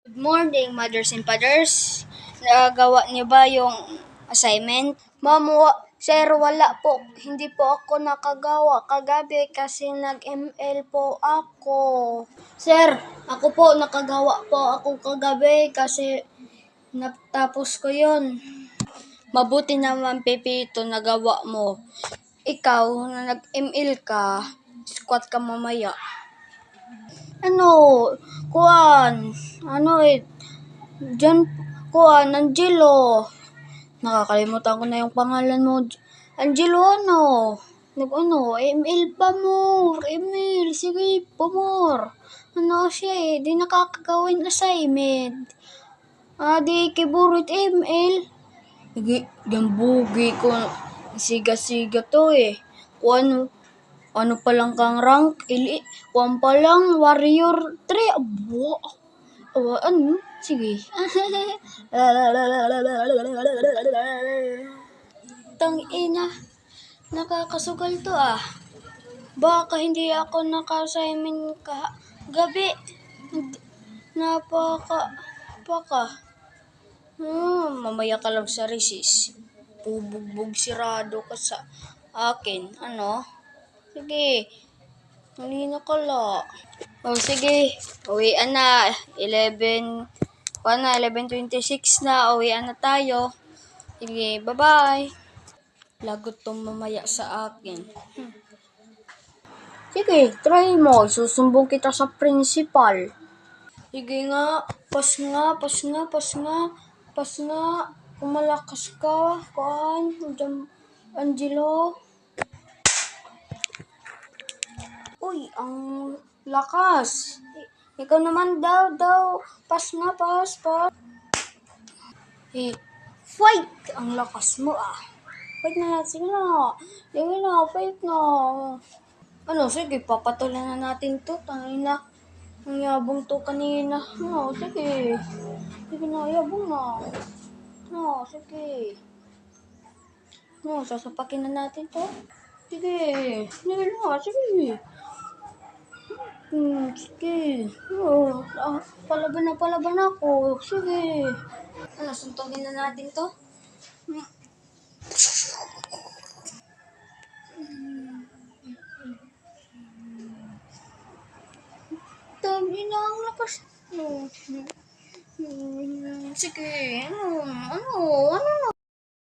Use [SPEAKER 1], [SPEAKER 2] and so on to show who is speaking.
[SPEAKER 1] Good morning, mothers and fathers. Nagawa niyo ba yung assignment? Ma'am, sir, wala po. Hindi po ako nakagawa kagabi kasi nag-ML po ako. Sir, ako po nakagawa po ako kagabi kasi natapos ko yun. Mabuti naman, Pepito, nagawa mo. Ikaw, na nag-ML ka, squat ka mamaya. Diyan, Angelo. Nakakalimutan ko na yung pangalan mo. Angelo, ML pa more. ML, sige, pa more. Siya di nakakagawin assignment. Di kiburit ML. Sige, bugi ko. Siga-siga to Ano pa lang kang rank? Kuwan pa lang, Warrior 3. Sige. Tangina, nakakasugal to Baka hindi ako naka-assignment gabi. Baka. Mamaya ka lang sa recess. Bubugbog sirado ka sa akin. Sige. Halina ka la. Sige. Uwian na. 11:26 na. Uwian na tayo. Sige, bye-bye. Lagot tong mamaya sa akin. Sige, try mo. Susumbong kita sa principal. Sige nga. Pas nga. Kumalakas ka. Angelo. Uy, ang lakas. Ikaw naman daw. Pas nga. Fight! Ang lakas mo Fight na. Sige na. Fight na. Sige, papatulan na natin to. Tangina. Ang yabang to kanina. Sige. Sige na, yabang na. Sige. Sasapakin na natin to. Sige. Sige na, sige. Sige. Palaban ako. Sige. Suntugin na natin to. Tangina, ang lakas. Sige. Ano?